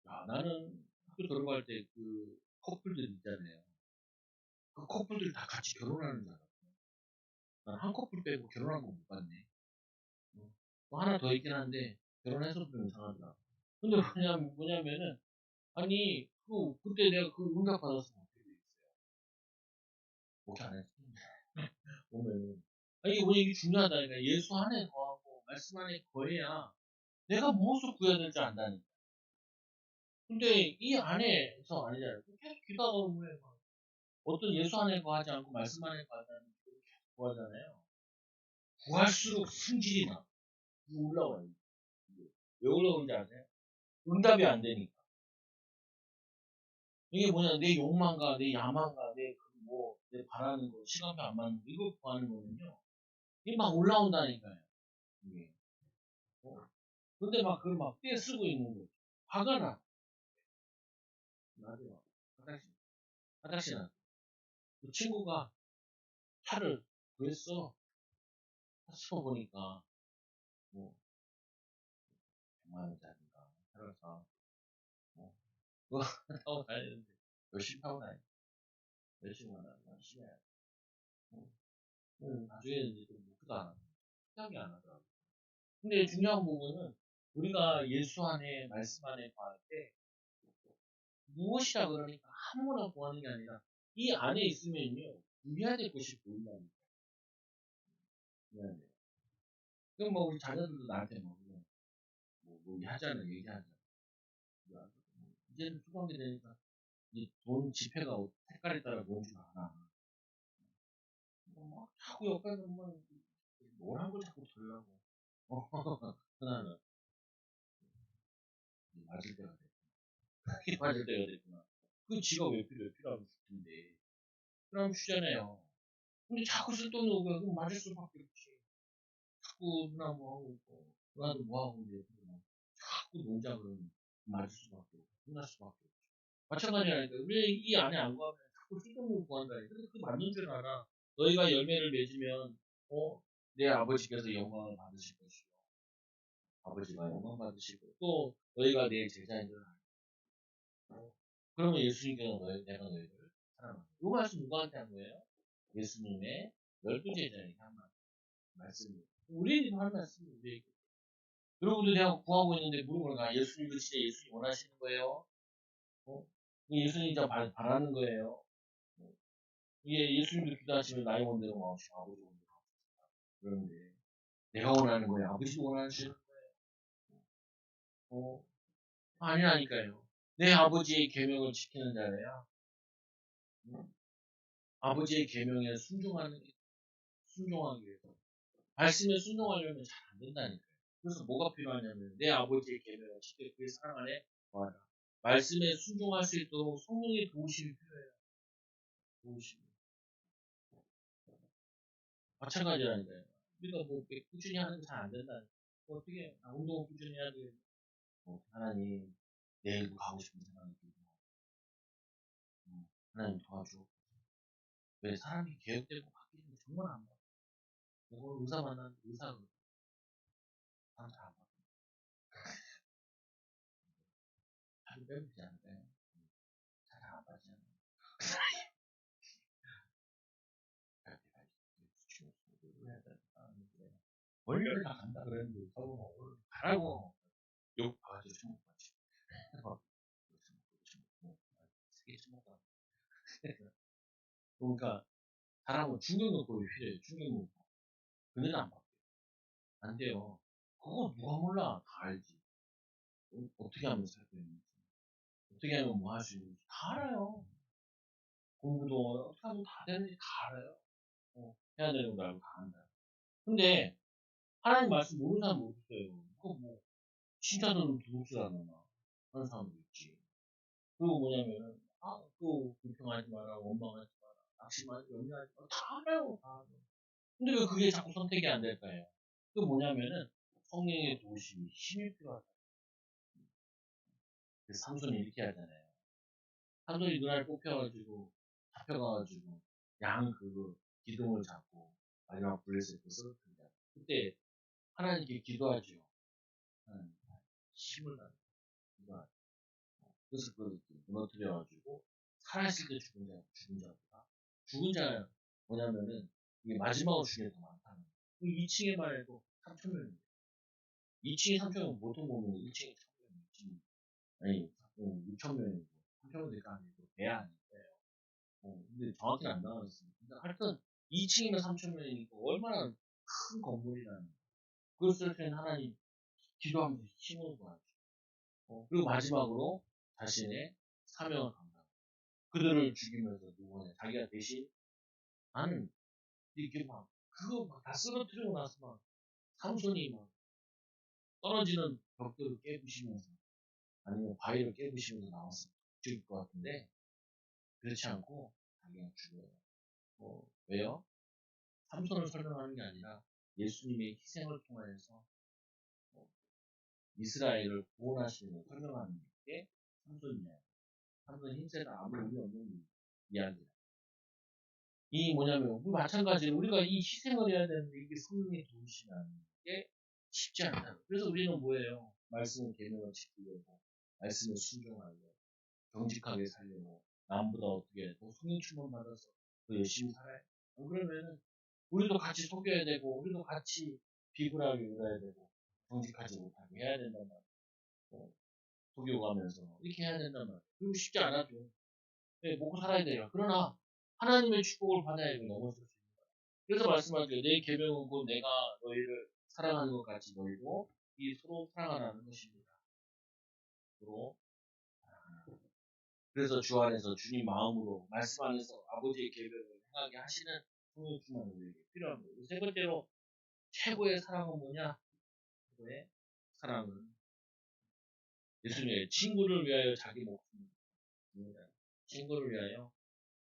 야, 나는 학교 들어갈 때 그 커플들 있잖아요. 그 커플들 다 같이 결혼하는 줄 알았어. 난 한 커플 빼고 결혼한 거 못 봤네. 또 하나 더 있긴 한데, 결혼해서 좀 이상하더라. 근데 뭐냐면은, 아니, 그때 내가 그 응답 받았으면 어떻게 되겠어요? 어떻게 안 했어? 보면은. 아니, 이게 뭐냐, 이게 중요하다니까. 예수 안에 거하고, 말씀 안에 거해야 내가 무엇을 구해야 될지 안다니까. 근데 이 안에서 아니잖아요. 계속 기도하다 보면 어떤 예수 안에 거하지 않고 말씀 안에 거하지 않고 계속 구하잖아요. 구할수록 승질이 나. 올라와요. 왜 올라오는지 아세요? 응답이 안 되니까. 이게 뭐냐, 내 욕망과 내 야망과 내 바라는 거, 시간표 안 맞는 거, 이걸 구하는 거는요. 이게 막 올라온다니까요. 이게. 근데 막 그걸 막 떼쓰고 있는 거죠. 화가 나. 나도 화장실 나. 그 친구가 차를 구했어. 타서 보니까, 뭐, 100만원짜리인가. 차를 사. 뭐, 그거 타고 다니는데, 열심히 타고 다니. 열심히 하나, 열심히 해야 돼. 나중에는 이제 좀 목표도 안 하고, 생각이 안 하더라고. 근데 중요한 부분은, 우리가 예수 안에, 말씀 안에 구할 때, 무엇이라 그러니까 아무나 구하는 게 아니라, 이 안에 있으면요, 구해야 될 것이 보인다는 거예요. 그럼 뭐 우리 자녀들도 나한테 하잖아, 얘기하잖아. 이제는 초등학교 되니까 돈 지폐가 색깔에 따라 뭔지 알아. 막 자꾸 옆에서 노란 걸 자꾸 들라고. 하나는 맞을 때가 됐구나. 맞을 때가 됐구나. 그 지가 왜 필요해? 필요하면 줄 텐데. 필요하면 주잖아요. 근데 자꾸 쓸데없는 거야. 그럼 맞을 수밖에 없지. 자꾸 누나 뭐 하고 있고, 누나도 뭐 하고 있는데, 자꾸 놀자 그러면 맞을 수밖에 없고, 혼날 수밖에 없고. 마찬가지라니까. 왜 이 안에 안 구하면 자꾸 쓸데없는 거 구한다니까. 근데 그게 맞는 줄 알아. 너희가 열매를 맺으면, 내 아버지께서 영광을 받으실 것이고, 아버지가 영광 받으실 것이고, 또 너희가 내 제자인 줄 알아. 그러면 예수님께서 내가 너희를 사랑한다. 이 말씀 누구한테 한 거예요? 예수님의 12제자에게 한 말씀이에요. 우리에게도 한 말씀이에요. 우리에게. 여러분들 내가 구하고 있는데 물어보니까 예수님도 진짜 예수님 원하시는 거예요? 예수님 진짜 바라는 거예요? 이게 예수님도 기도하시면 나의 원대로 마옵시고 아버지 원대로 마옵시고 그런데 내가 원하는 거예요? 아버지 원하시는 거예요? 아니라니까요. 내 아버지의 계명을 지키는 자래야. 아버지의 계명에 순종하기 위해서. 말씀에 순종하려면 잘 안 된다니까요. 그래서 뭐가 필요하냐면 내 아버지의 계명을 지켜 그의 사랑 안에 거하라. 말씀에 순종할 수 있도록 성령의 도우심이 필요해요. 도우심. 마찬가지라니까요. 우리가 꾸준히 하는 게 잘 안 된다니까. 어떻게 운동을 꾸준히 해야 되겠 하나님 내일도 가고 싶은 생각이 들고 하나님 도와줘. 왜 사람이 개혁되고 바뀌는 게 정말 안 봐. 오늘 의사 만났는데 의사가 사람 잘안 봐. 살이 빼먹지 않을까요? 잘안 빠지잖아요. 수치로 해야 된다. 원래는 다 간다 그랬는데 저거 가라고 욕 봐가지고 처먹고 같이 세개 처먹고 그러니까 사람은 충격요법이 필요해요. 충격요법. 그는 안 바뀌어요. 안 돼요. 그거 누가 몰라. 다 알지. 어떻게 하면 살 수 있는지. 어떻게 하면 뭐 할 수 있는지 다 알아요. 공부도 어떻게 하면 다 되는지 다 알아요. 해야 되는 거 알고 다 안다. 근데 하나님 말씀 모르는 사람 모르겠어요. 그거 신자들은 두렵지 않나 하는 사람도 있지. 그리고 뭐냐면은 또 불평하지 마라, 원망하지 마라, 낙심하지, 염려하지 마라 다 알아요. 다 알아요. 근데 왜 그게 자꾸 선택이 안 될까요? 그 뭐냐면은 성령의 도우심이 힘이 필요하다. 그래서 삼손이 이렇게 하잖아요. 삼손이 눈알 뽑혀가지고 잡혀가가지고 양 그거 기둥을 잡고 마지막 블레셋 쓰러뜨리잖아요. 그때 하나님께 기도하죠. 힘을 받는 기도하죠. 그래서 그걸 무너뜨려가지고 살아있을 때 죽은 자보다 죽은 자가 뭐냐면은 이게 마지막으로 죽는 게 더 많다는 거예요. 2층에만 해도 3천 명인데 2층에 3천 명 보통 보면 1층에 1천 명, 2층 아니 6천 명이고 3천 명도 아니고 배야 아니까요. 근데 정확히는 안 나왔습니다. 근데 하여튼 2층이면 3천 명이니까 얼마나 큰 건물이라는 거예요. 그걸 쓸 때는 하나님 기도하면서 힘을 구하죠. 그리고 마지막으로 자신의 사명을 감당. 그들을 죽이면서 누구냐 자기가 대신 나는 이렇게 막 그거 막 다 쓰러뜨리고 나서 막 삼손이 막 떨어지는 벽돌을 깨부시면서 아니면 바위를 깨부시면서 나왔을 죽일 것 같은데 그렇지 않고 자기가 죽어요. 왜요? 삼손을 설명하는 게 아니라 예수님의 희생을 통하여서 어, 이스라엘을 구원하시는 걸 설명하는 게 삼손이에요. 삼손 힘세다 아무 의미 없는 이야기야. 이 뭐냐면 우리 마찬가지로 우리가 이 희생을 해야 되는데 이게 성령이 도우시면 게 쉽지 않다. 그래서 우리는 뭐예요? 말씀을 계명을 지키려고 말씀을 순종하려고 정직하게 살려고 남보다 어떻게 더 성령 충만 받아서 더 열심히 살아야 돼. 그러면은 우리도 같이 속여야 되고 우리도 같이 비굴하게 울어야 되고 정직하지 못하게 해야 된단 말이야. 속여가면서 이렇게 해야 된단 말이야. 그리고 쉽지 않아도 네, 먹고 살아야 돼요. 그러나 하나님의 축복을 받아야 이거 넘어설 수 있는 거야. 그래서 말씀하죠. 내 계명은 곧 내가 너희를 사랑하는 것 같이 너희도 이 서로 사랑하라는 것입니다. 서로 사랑하라. 그래서 주 안에서 주님 마음으로 말씀 안에서 아버지의 계명을 행하게 하시는 성령 충만이 우리에게 필요한 거예요. 세 번째로 최고의 사랑은 뭐냐? 최고의 사랑은 예수님의 친구를 위하여 자기 목숨을 줍니다. 친구를 위하여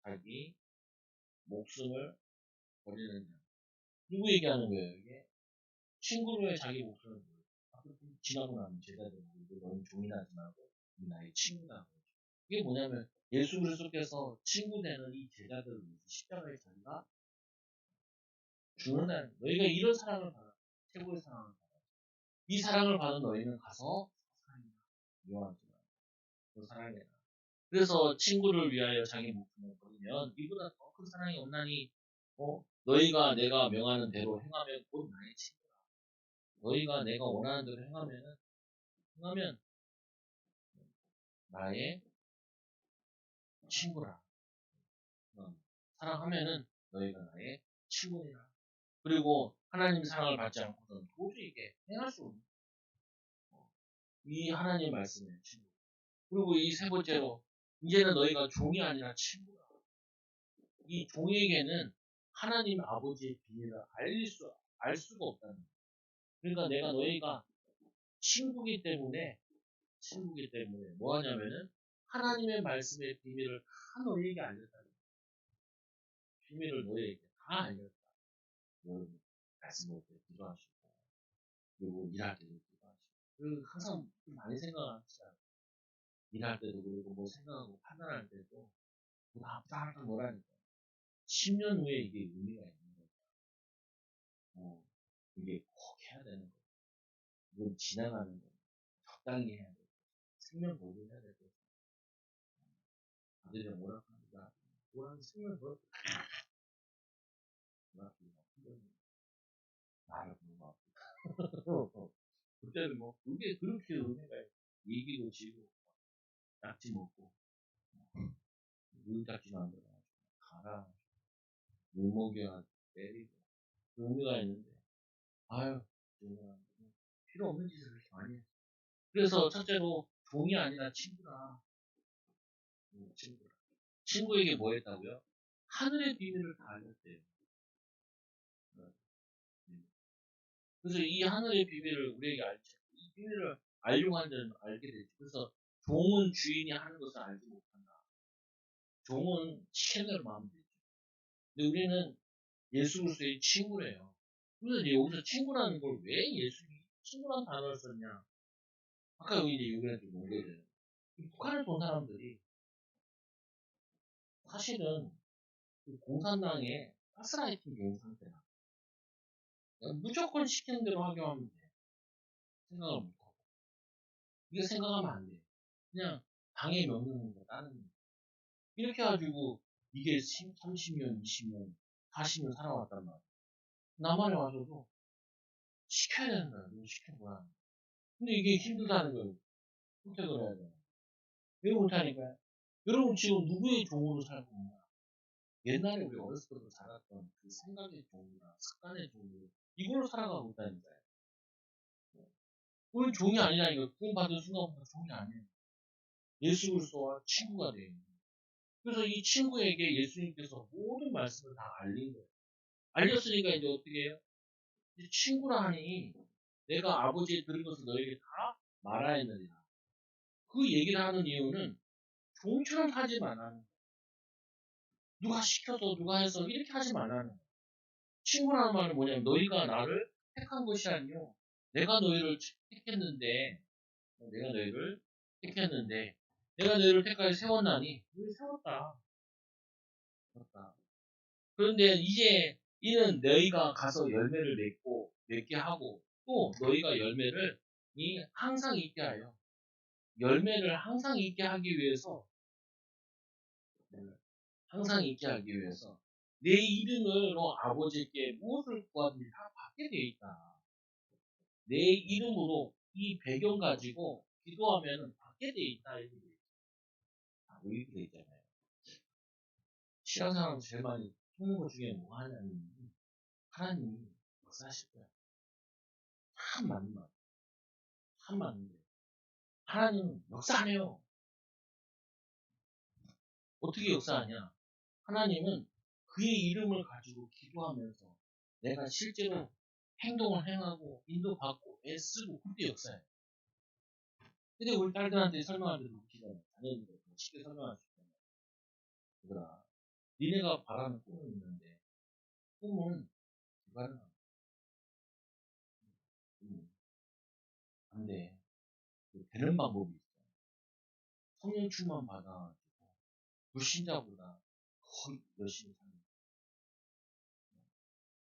자기 목숨을 버리는 자. 누구 얘기하는 거예요, 이게? 친구를 위해 자기 목숨을 버리는 자. 지나고 나면 제자들 너는 종이나지 말고 나의 친구다. 이게 뭐냐면 예수 그리스도께서 친구 되는 이 제자들을 위해서 십자가에 자기가 죽는다는 거예요. 너희가 이런 사랑을 받아. 최고의 사랑을 받아. 이 사랑을 받은 너희는 가서 사랑이라. 미워하지 마. 그 사랑이라. 그래서 친구를 위하여 자기 목숨을 버리면 이보다 더 큰 사랑이 없나니 너희가 내가 명하는 대로 행하면 곧 나의 친구라. 너희가 내가 원하는 대로 행하면 나의 친구라. 사랑하면은 너희가 나의 친구니라. 그리고 하나님 사랑을 받지 않고는 도저히 이게 행할 수 없는 이 하나님 말씀의 친구. 그리고 이 세 번째로 이제는 너희가 종이 아니라 친구라. 이 종에게는 하나님 아버지의 비밀을 알 수가 없다는 거예요. 그러니까 내가 너희가 친구기 때문에 뭐 하냐면은 하나님의 말씀의 비밀을 다 너희에게 알렸다는 거예요. 비밀을 너희에게 다 알렸다. 여러분 말씀 볼 때 기도하시고 그리고 일할 때도 기도하시고 그리고 항상 좀 많이 생각하시잖아요. 일할 때도 그리고 뭐 생각하고 판단할 때도 다 항상 뭐라니까 10년 후에 이게 의미가 있는 거예요. 이게 꼭 해야 되는 거예요. 이건 지나가는 거예요. 적당히 해야 돼요. 생명 보존해야 될 거예요. 아들이 뭐라 합니다. 뭐라는 생명 보존 뭐라 합니다. 말을 보는 것 같아요. 그때는 뭐 그게 그렇게 의미가 얘기도 지고 낙지 먹고 물딱지 만들어가지고 가라 물 먹여 때리고 그 의미가 있는데 아유 정말 필요 없는 짓을 그렇게 많이 했어. 그래서 첫째로 종이 아니라 친구라. 친구라. 친구에게 뭐 했다고요? 하늘의 비밀을 다 알렸대요. 그래서 이 하늘의 비밀을 우리에게 알지. 이 비밀을 알려고 하는 자는 알게 되지. 그래서 종은 주인이 하는 것을 알지 못한다. 종은 시켜대로 마음 되지. 근데 우리는 예수 그리스도의 친구래요. 그래서 여기서 친구라는 걸 왜 예수님이 친구라는 단어를 썼냐? 아까 여기 이제 여기랑 좀 연결돼요. 북한을 본 사람들이 사실은 그 공산당의 가스라이팅 된 상태라. 무조건 시키는 대로 하게 하면 돼. 생각을 못하고. 이게 생각하면 안 돼. 그냥 당의 명령을 따르는 거야. 이렇게 해가지고 이게 30년, 20년, 40년 살아왔단 말이야. 남한에 와서도 시켜야 되는 거야. 너 시켜봐. 근데 이게 힘들다는 거예요. 선택을 해야 돼. 왜 못하니까? 여러분 지금 누구의 종으로 살고 있냐? 옛날에 우리 어렸을 때부터 자랐던 그 생각의 종이나 습관의 종으로 이걸로 살아가고 있다니까요. 우리 종이 아니라니까. 구원받은 순간부터 종이 아니에요. 예수 그리스도와 친구가 돼요. 그래서 이 친구에게 예수님께서 모든 말씀을 다 알린 거예요. 알렸으니까 이제 어떻게 해요? 이제 친구라 하니 내가 아버지의 들은 것을 너에게 다 말하였느니라. 그 얘기를 하는 이유는 종처럼 하지 말라는 거예요. 누가 시켜서 누가 해서 이렇게 하지 말라는 거예요. 친구라는 말은 뭐냐면 너희가 나를 택한 것이 아니요 내가 너희를 택했는데 내가 너희를 택했는데 내가 너희를 택하여 세웠나니 너희 세웠다. 세웠다. 그런데 이제 이는 너희가 가서 열매를 맺게 하고 또 너희가 열매를 항상 있게 하여 열매를 항상 있게 하기 위해서 항상 있게 하기 위해서 내 이름으로 아버지께 무엇을 구하든지 다 받게 되어 있다. 내 이름으로 이 배경 가지고 기도하면 받게 되어 있다. 이렇게 되어 있잖아요. 신앙생활에서 제일 많이 듣는 것 중에 뭐가 하냐면 하나님이 역사하실 거야. 참 맞는 말. 참 맞는 말. 하나님은 역사 안 해요. 어떻게 역사하냐? 하나님은 그의 이름을 가지고 기도하면서 내가 실제로 행동을 행하고 인도받고 애쓰고 그때 역사해요. 근데 우리 딸들한테 설명할 때도 웃기잖아요. 자녀들한테 쉽게 설명할 수 있잖아요. 얘들아, 니네가 바라는 꿈은 있는데 꿈은 불가능한 안 돼. 되는 방법이 있어. 성령 충만 받아가지고 불신자보다 더 열심히 사는 거야.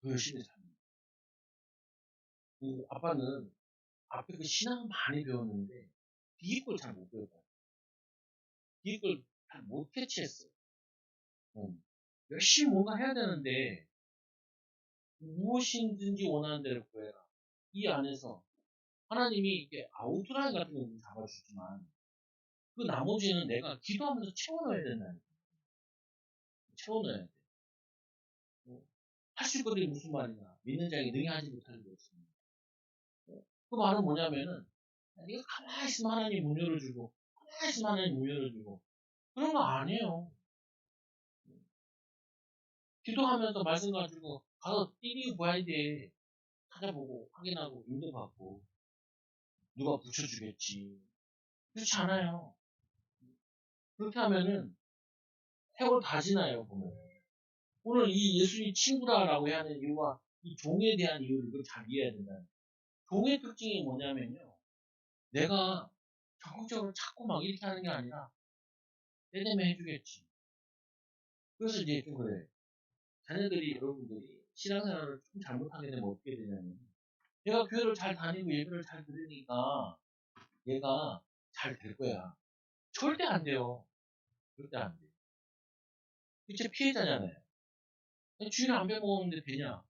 더 열심히 사는 거야. 그 아빠는 앞에 그 신앙 많이 배웠는데 뒤에 걸 잘 못 배웠다. 뒤에 걸 잘 못 캐치했어. 열심히 뭔가 해야 되는데 무엇이든지 원하는 대로 구해라. 이 안에서 하나님이 이렇게 아웃라인 같은 거 잡아주지만 그 나머지는 내가 기도하면서 채워넣어야 된다니까. 채워넣어야 돼. 할 수 있거든요. 무슨 말이냐. 믿는 자에게 능히 하지 못할 게 없습니다. 그 말은 뭐냐면은 네가 가만히 있으면 하나님 문 열어주고 가만히 있으면 하나님 문 열어주고 그런 거 아니에요. 기도하면서 말씀 가지고 가서 띠리 봐야 돼. 찾아보고 확인하고 인도받고 누가 붙여주겠지. 그렇지 않아요. 그렇게 하면은 세월 다 지나요. 보면 오늘 이 예수님 친구라라고 하는 이유가 이 종에 대한 이유를 그걸 잘 이해해야 된다. 종의 특징이 뭐냐면요. 내가 적극적으로 찾고 막 이렇게 하는 게 아니라 때 되면 해주겠지. 그래서 이제 좀 그래. 자녀들이 여러분들이 신앙생활을 좀 잘못하게 되면 어떻게 되냐면 얘가 교회를 잘 다니고 예배를 잘 들으니까 얘가 잘 될 거야. 절대 안 돼요. 절대 안 돼. 이제 피해자잖아요. 주일 안 빼먹었는데 되냐?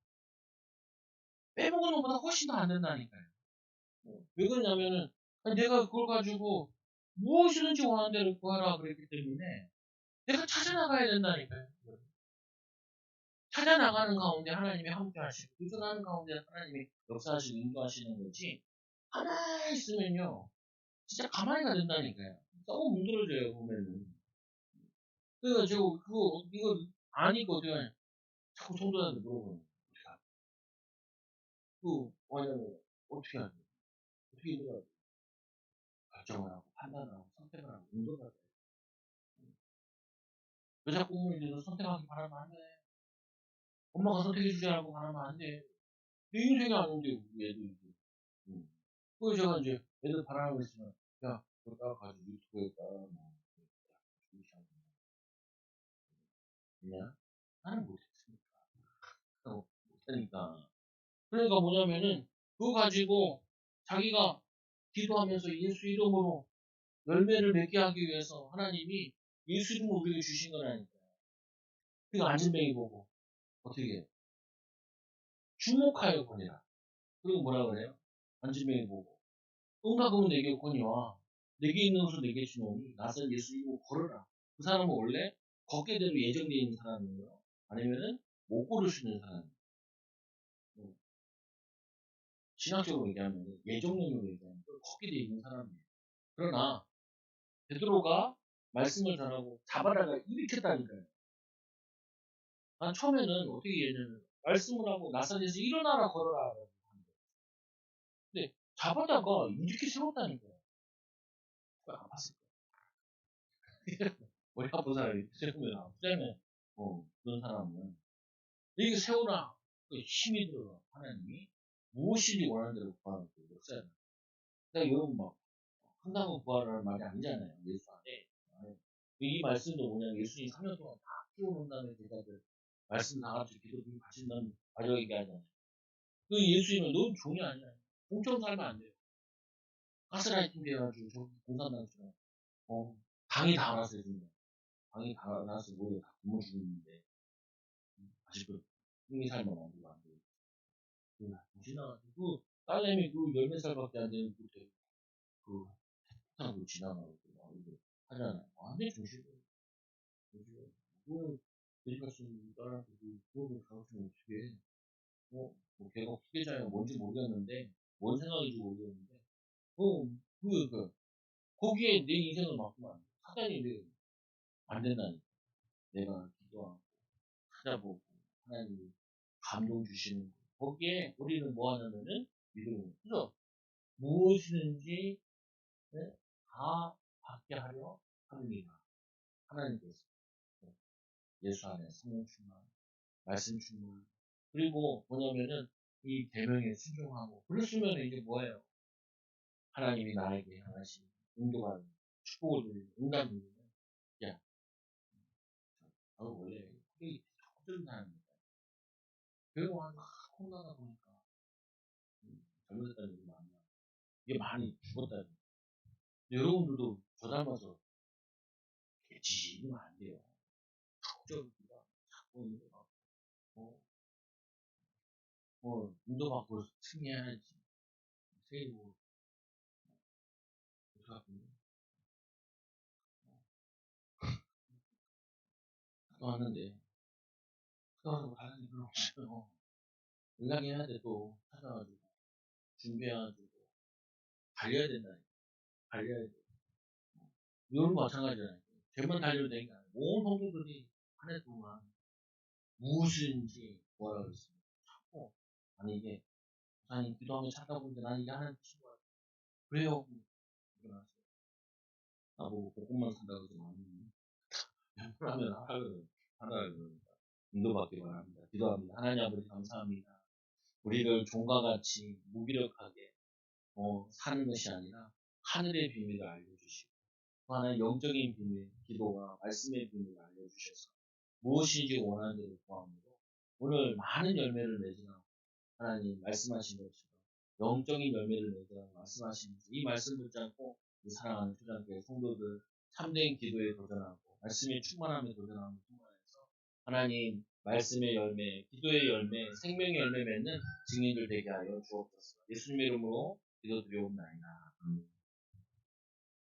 빼먹은 것보다 훨씬 더 안 된다니까요. 왜 그러냐면은 내가 그걸 가지고 무엇이든지 원하는 대로 구하라 그랬기 때문에 내가 찾아나가야 된다니까요. 찾아나가는 가운데 하나님이 함께 하시고 도전하는 가운데 하나님이 역사하시고 인도하시는 거지 가만히 있으면요 진짜 가만히가 된다니까요. 너무 문드러져요 보면은. 그래서 제가 그거 이거 아니거든. 자꾸 성도한테 물어보는 거예요. 그 뭐냐면 어떻게 하죠? 어떻게 인도하죠? 결정을 하고 판단을 하고 선택을 하고 인도를 하고 여자 꿈을 이제서 선택하기 바라면 안 돼. 엄마가 선택해주지 않고 바라면 안 돼. 내 인생이 아닌데 얘도 이제. 그래서 제가 이제 애들 바라는 거 있으면 야 그거 따라가지고 유튜브에다 뭐 그냥 나는 못했으니까 못하니까 그러니까 뭐냐면은 그거 가지고 자기가 기도하면서 예수 이름으로 열매를 맺게 하기 위해서 하나님이 예수 이름으로 우리에게 주신 거라니까. 그러니까 안진뱅이 보고 어떻게 해? 주목하여 보니라. 그리고 뭐라 그래요? 안진뱅이 보고 응답하면 내게 오거니와 내게 있는 것을 내게 주노니 나서 예수 이름으로 걸어라. 그 사람은 원래 걷게 대로 예정되어 있는 사람이에요. 아니면은 못 걸을 수 있는 사람이에요. 신학적으로 얘기하면 예정론으로 얘기하면 걷게 돼 있는 사람이에요. 그러나 베드로가 말씀을 전하고 잡아다가 일으켰다니까요. 난 처음에는 어떻게 얘기했냐면 말씀을 하고 나사렛에서 일어나라 걸어라. 근데 잡아다가 이렇게 세웠다니까요. 아팠을 거야. 머리 아픈 사람이 이렇게 세우면 아프잖아요. 그런 사람은. 이렇게 세우나 그 힘이 들어 하나님이 무엇인지 원하는 대로 구하는 그 역사잖아요. 그러니까 여러분 막 한다고 구하라는 말이 아니잖아요. 예수 안에. 이 말씀도 뭐냐면 예수님 3년 동안 다 키워놓은 다음에 제자들 말씀 다 같이 기도 하신 다음에 마지막에 얘기하잖아요. 그 예수님은 넌 종이 아니야. 공처럼 살면 안 돼요. 가스라이팅 돼가지고 저기 공산당처럼 당이 다 알아서 해준다. 당이 다 알아서 모두 다 굶어 죽는데 아직도 흥이 살면 안 되고 안 되고 지나가지고 딸내미 그 14살밖에 안 되는 그 타고 지나가고 막 이렇게 하잖아요. 완전 조심해요. 조심해요. 그 돼지가스는 딸한테 그거를 가르치면 어떻게 해. 뭐 걔가 후계자야 뭔지 모르겠는데 뭔 생각인지 모르겠는데 거기에 내 인생을 맡기면 안 돼. 사단이 안 된다니까. 내가 기도하고 찾아보고 하나님이 감동 주시는 거. 거기에 우리는 뭐 하냐면은 믿음을. 그래서 무엇이든지 네? 다 받게 하려 합니다. 하나님께서 예수 안에 성령 충만, 말씀 충만. 그리고 뭐냐면은 이 계명에 순종하고 그러시면 이제 뭐예요? 하나님이 나에게 향하신 인도가 축복을 드리고 응답을 드리면 야, 원래 그게 적절한 사람입니다. 그리고 한 코로나다 보니까 잘못했다는 얘기 많이 하고 이게 많이 죽었다는 여러분들도 저 닮아서 개치시면 안 돼요. 적절히가 자꾸 인도받고 승리해야지. 세이브 어떡하고 또 하는데 그러고 다른 일 없어요. 연락해야 돼 또 찾아가지고 준비해가지고 달려야 된다니까. 달려야 돼. 이런 거 마찬가지잖아요. 쟤만 달려도 되니까 온 성도들이 한 해 동안 무엇인지 뭐라 그랬습니다. 찾고 아니 이게 목사님 기도하면 찾다 보는데 난 이게 하나님 주신 거야. 그래요. 일어났어요. 나보고 볶음만 산다고 그러지 마니. 하면 하라 그러니까 인도받기 바랍니다. 기도합니다. 하나님 아버지 감사합니다. 우리를 종과 같이 무기력하게 사는 것이 아니라 하늘의 비밀을 알려주시고 또 하나의 영적인 비밀, 기도와 말씀의 비밀을 알려주셔서 무엇인지 원하는 대로 구함으로 오늘 많은 열매를 맺으라 하나님 말씀하신 것처럼 영적인 열매를 맺으라 말씀하시면서 이 말씀 붙잡고 이 사랑하는 초장교회 성도들 참된 기도에 도전하고 말씀의 충만함에 도전하는 통하여서 하나님 말씀의 열매, 기도의 열매, 생명의 열매 맺는 증인들 되게 하여 주옵소서. 예수님의 이름으로 기도드리옵나이다.